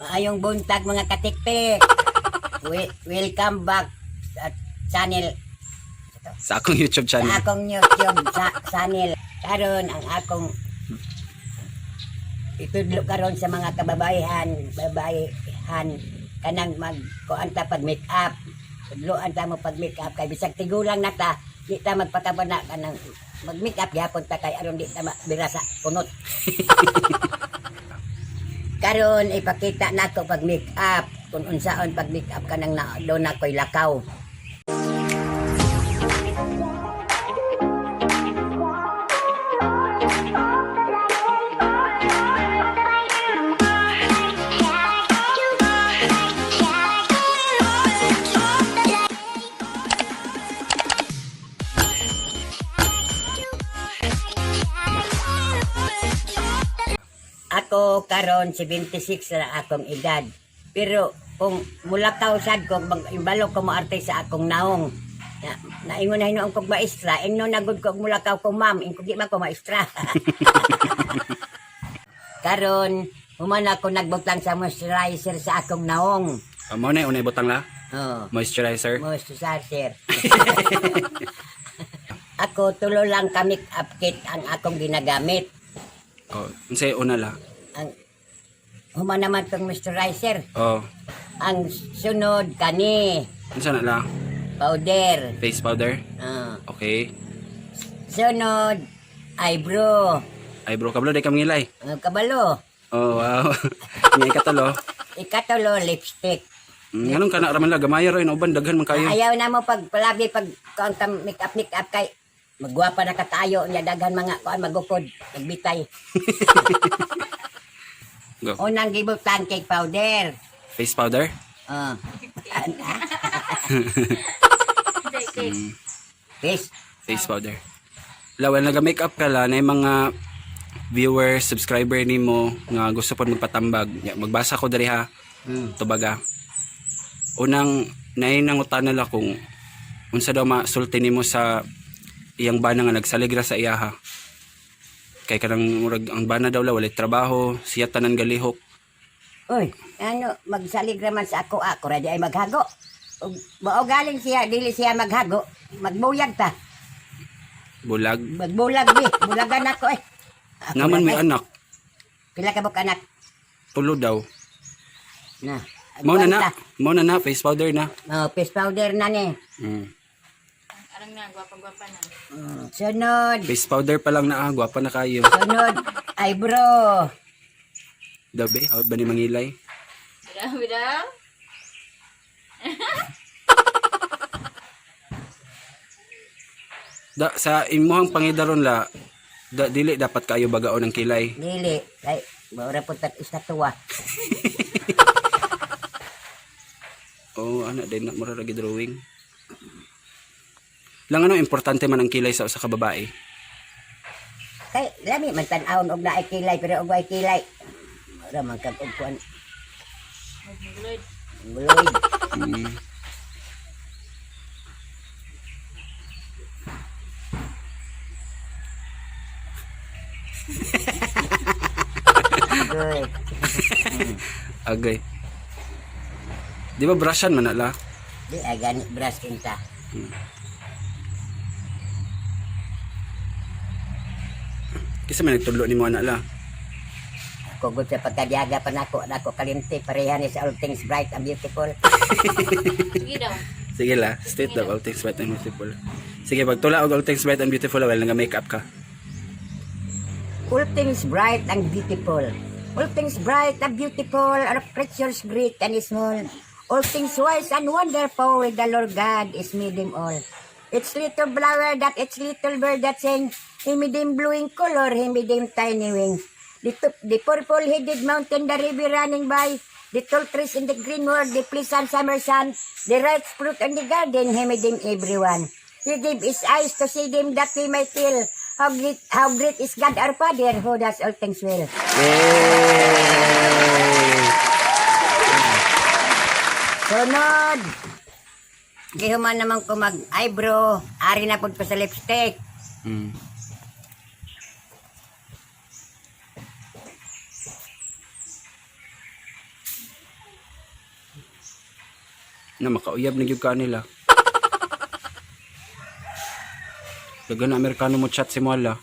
Maayong buntag mga katikpi. Welcome back sa channel. Sa akong YouTube Sa channel. akong YouTube channel. Karon ang akong itudlo karon sa mga babayihan kanang magkuanta pag make up. Tudloan ta mo pag make up kay bisag tigulang na ta, di ta magpataba na kanang mag make up gyapon ta kay aron di ta birasa kunot. Karon ipakita nako pag make up kung unsaon pag make up kanang na do na koy lakaw. Ako karon 76 na akong edad. Pero kung mulakaw sad ko imbalo ko mo arte sa akong naong. Naingon na hinuon kog maestra, ingno nagud kog mulakaw ko ma'am, ingko di man ko maestra. Karon human ako nagbutang sa moisturizer sa akong naong. Amo na unay butang la. Oh, Moisturizer. moisturizer. Ako tulo lang ka make up kit ang akong ginagamit. Oh, unsay una la? Ang human naman tong moisturizer. Oh, Ang sunod kani unsa na la? powder. Face powder. Okay. Sunod eyebrow. Eyebrow kablo day ka mangilay. Kabalo. Oh, wow. Ngay katalo. Ikatulo lipstick. Nganong kana raman la gamay ra ino uban daghan man kayo. Ayaw na mo pag palagi pag kuan ka make up kay magwapa na katayo nya daghan mga kuan magupod nagbitay. Go. Unang gibutan cake powder. Face powder. Fish. Face powder. Lawal naga-makeup ka la na mga viewers, subscriber nimo nga gusto pod magpatambag. Ya, magbasa ko diri ha. Tubaga. Unang nainangutan nila kung unsa daw masulti nimo sa iyang bana nga nagsaligra sa iyaha. Kay kanang murag ang bana daw la walay trabaho, siya tanan galihok. Uy, ano magsaligraman sa ako ra di ay maghago. Mao galing siya dili siya maghago, magbuyag ta. Bulag. Magbulag bi, bulagan ako eh. Ako Naman may ay. anak. Pila ka buk anak? Tulo daw. Na. Mao na na face powder na. Oh, face powder na ni. Arang na, gwapa-gwapa na. Sunod. Face powder pa lang na gwapa na kayo. Sunod. Eyebrow. Daw be, hawad ba ni mangilay? Bidaw? Sa imuhang pangidaron la, dili dapat kayo bagaon ng kilay. Dili. Ay, maura po istatwa. Oh, ana din na mura lagi drawing. Lang ano importante man ang kilay sa usa ka babae. Kay, lami man tan-awon og naay kilay, pero og way kilay. Maura man kag og kuan. Magmulod. Buloy. Good. Agay. Di ba brushan man na la? Di ay gani brush kinta. Kisa man nagtudlo nimo ana la. Ako gud sa pagkadiaga pa nako kalimti pareha ni sa All Things Bright and Beautiful. Sige daw. Sige la, state daw all things bright and beautiful. Sige, pagtula og all things bright and beautiful, well nga makeup ka. All things bright and beautiful. All things bright and beautiful are creatures great and small. All things wise and wonderful, the Lord God is made them all. It's little flower that it's little bird that sings. He made them blue in color, he made them tiny wings. The purple-headed mountain, the river running by. The tall trees in the green world, the pleasant summer sun. The ripe fruit in the garden, he made them everyone. He gave his eyes to see them that we might tell. How great is God our Father who does all things well. Sunod. Gihuman naman ko mag-eyebrow. Ari na po sa lipstick. Na makauyab na gyud ka nila. Dagan na Amerikano mo chat si Moala.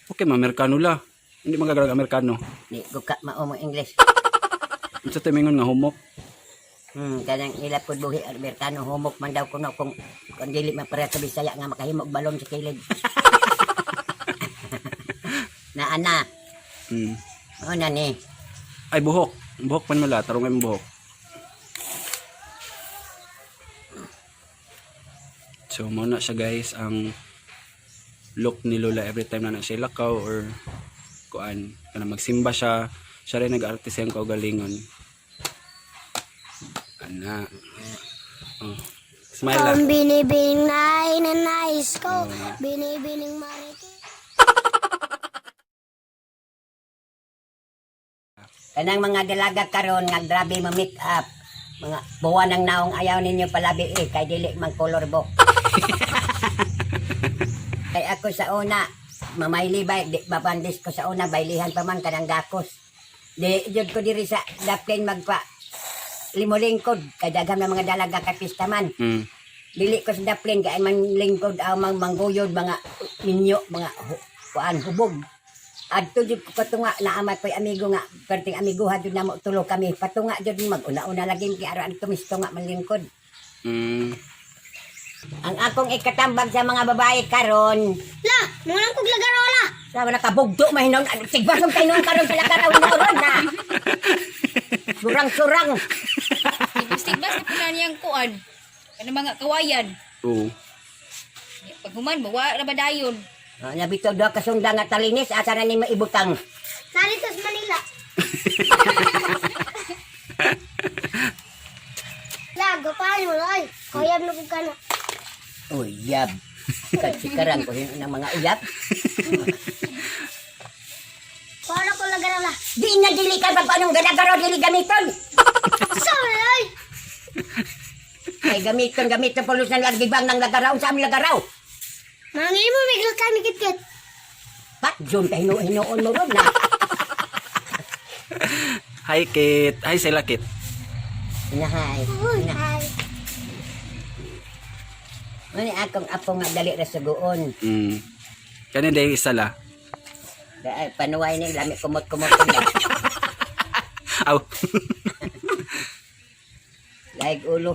Okay, Amerikano la. Hindi magagarag Amerikano. Di ko ka mao mo English. Unsa timingon nga humok? Kanang ila pud buhi Amerikano humok man daw kuno kung dili man para sa Bisaya nga makahimog balon sa kilid. Na ana. O na ni. Ay buhok. Buhok man mala, tarong ang buhok. So mo na siya guys ang look ni Lola every time na siya lakaw or kuan kana magsimba siya. Siya rin nag-arte siyang kaugalingon. Ana. Oh. Smile lang. Binibining na nais ko. Binibining mariki. Kanang mga dalaga karon nga grabe ma make up. Mga buwan ng naong ayaw ninyo palabi kay dili man color book. Kay ako sa una mamayli bay di babandis ko sa una baylihan pa man kanang gakos. Di jud ko diri sa daplin magpa limolingkod kay daghang na mga dalaga kay pistaman. Dili ko sa daplin kay man lingkod aw mangguyod mga minyo mga kuan hubog. Adto jud ko patunga na amat ko'y amigo nga perting amiguha jud na mo tulo kami patunga jud mag-una-una lagi kay aran ko misto nga manlingkod. Ang akong ikatambag sa mga babae karon La, munang kog lagarola. sama nakabugdo mahinon sigbasong kay noon karon sa lagaraw noon na. Surang-surang. Tigbas na pala niyang kuan. Ano mga kawayan. Oo. Pag human, bawa na ba dayon? Nabito daw kasunda nga talinis asa na ni maibutang. Salitos Manila. La, gopal mo loy. Koyab na kog kana. Uyab. Katsikaran ko yun ng mga uyab. Para ko lagarola. Di na dili ka ba paanong ganagaro dili gamiton? Sorry, loy. Ay gamiton pulos ng lagibang ng lagaraw sa aming lagaraw. Mangi mo migil kami kit-kit. Pat John tayo hinoon mo ron na. Hi Kit. Hi sila Kit. Inahay. Hi. Ano akong apo nga dali rasugoon. Kani day isa la. Dahil panuway ni lami kumot-kumot na. Aw. Laig ulo.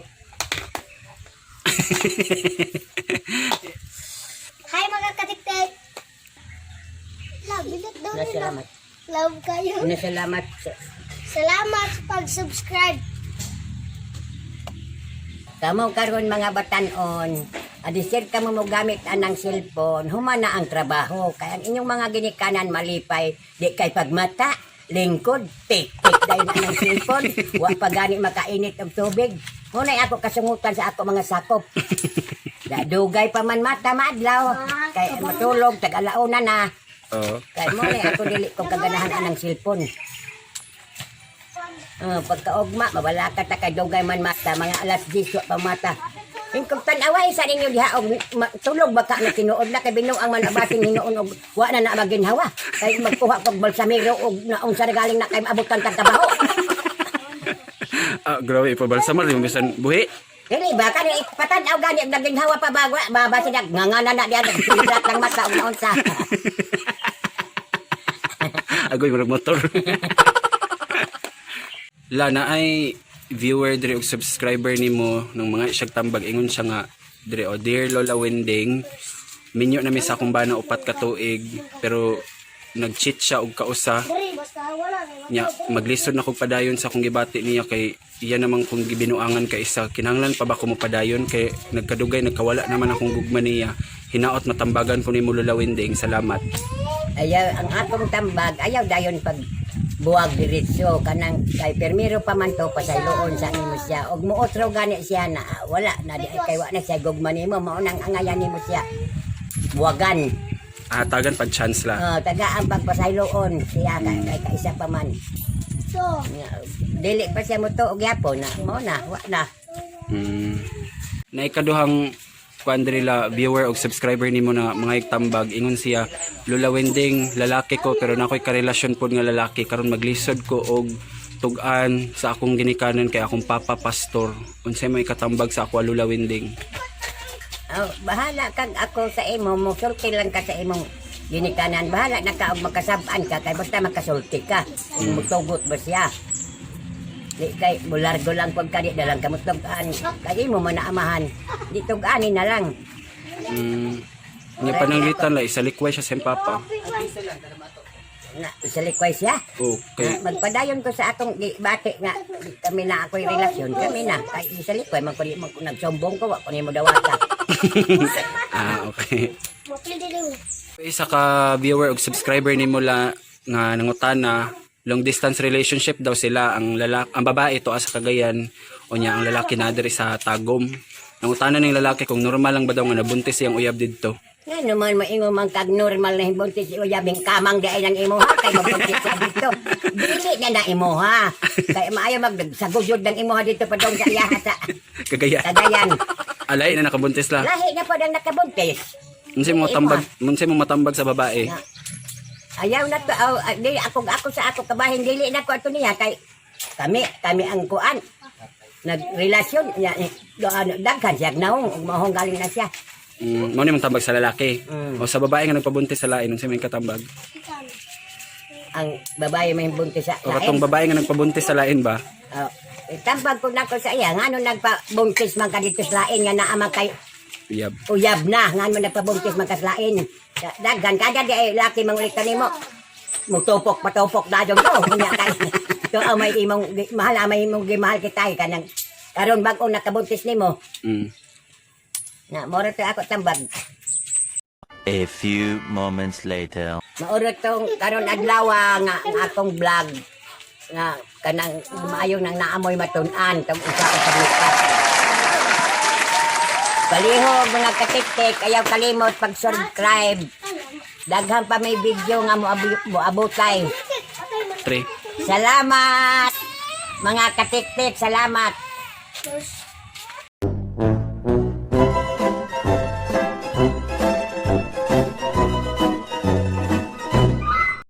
Hi mga katiktik. Love, bilit daw nila. Salamat. Love kayo. Salamat. Salamat sa pag-subscribe. Kamo karon mga batanon, adisir ka mo gamit anang cellphone, humana ang trabaho. Kaya ang inyong mga ginikanan malipay, di kay pagmata, lingkod, tik-tik dahil anang cellphone, wa pa gani makainit og tubig. Munay ako kasungutan sa ako mga sakop. Dugay pa man mata madlaw, kay matulog, tag-alauna na. Oo. Kay munay ako dili ko kaganahan anang cellphone. Pagkaugma, mawala ka ta kay dugay man mata, mga alas 10 pa mata. Kung tanaway sa ninyo diha og tulog baka na tinuod na kay binuang man abating hinuon og wa na maginhawa. Kay magkuha kog balsamero og naong sa galing na kay maabutan tag trabaho. Grabe ipabalsamar yung bisan buhi. Dili ba kan ipatanaw gani og naginhawa pa bagwa babasa dag ngangana na diha nagsilat ng mata og naon sa. Agoy murag motor. Lana ay viewer diri og subscriber nimo ng mga isyag tambag ingon siya nga diri o Dear Lola Wending, minyo na mi sa akong bana upat ka tuig pero nag-cheat siya og kausa Dari, basta wala na. nya maglisod na kog padayon sa akong gibati niya kay iya namang kung gibinuangan ka isa kinahanglan pa ba ko mo padayon kay nagkadugay nagkawala naman akong gugma niya hinaot matambagan ko nimo Lola Wending, salamat. Ayaw ang akong tambag, ayaw dayon pag buwag diretso kanang kay permiro pa man to pasayloon sa nimo siya og muotro gani siya na wala na di kay wa na siya gugma nimo mao nang angayan nimo siya buwagan Tagan pag chance la. taga ang pagpasayloon siya kay kaisa pa man So, dili pa siya mo to og yapon na mao na wa na. Na ikaduhang kuandrila viewer og subscriber nimo na mga igtambag ingon siya Lola Wending, lalaki ko pero nakoy karelasyon pod nga lalaki karon maglisod ko og tug-an sa akong ginikanan kay akong papa pastor. Unsay may katambag sa ako Alula Winding. Oh, bahala kag ako sa imo, musulti lang ka sa imong ginikanan. Bahala na ka og makasab-an ka kay basta makasulti ka. Mutugot ba siya? Di kay bulargo lang pag kadi dalang kamutog-an. Kay mo manaamahan. Di tug-ani na lang. Nga pananglitan la isalikway siya sa papa. Na isalikway siya. Okay. Magpadayon ko sa atong bati nga kami na ako'y relasyon. Kami na kay isalikway man ko nagsombong ko wa ko nimo dawata. Okay. Mapili din. Isa ka viewer ug subscriber nimo la nga nangutana, long distance relationship daw sila, ang babae to sa Cagayan o niya ang lalaki na diri sa Tagum. Nangutana ning lalaki kung normal lang ba daw nga nabuntis siyang uyab didto. Nga naman maingo man kag normal na himbuntis si uyabing kamang di ng imo ha kay mabuntis ka dito. Dili na na imo ha. Kay maayo magsagujod ng imo ha dito pa dong sa iya sa Cagayan. Cagayan. Alay na nakabuntis la. Lahi na po dang nakabuntis. Unsay mo matambag sa babae? Ayaw na to. Di ako sa ako kabahin dili na ko ato niya kay kami ang kuan. Nagrelasyon niya daghan siya naong ug mahong galing na siya. Mao ni tambag sa lalaki. O sa babae nga nagpabuntis sa lain unsay may katambag? Ang babae may buntis sa O katong babae nga nagpabuntis sa lain ba? Tambag ko na ko sa iya ngano nagpabuntis man ka dito sa lain nga naa man kay uyab na ngano nagpabuntis man ka sa lain. Daghan kada di laki mangulit kanimo. Mutupok patupok na jud ko unya kay. To may imong mahal gimahal kitay kanang karon bag-o nakabuntis nimo. Na moro to ako tambag. A few moments later. Mauro tong karon adlaw nga ang akong vlog nga kanang maayo nang naamoy matun-an tong usa ka paglukat. Palihog mga katik-tik, ayaw kalimot pag-subscribe. Daghan pa may video nga mo abutay. 3. Salamat mga katik-tik, salamat.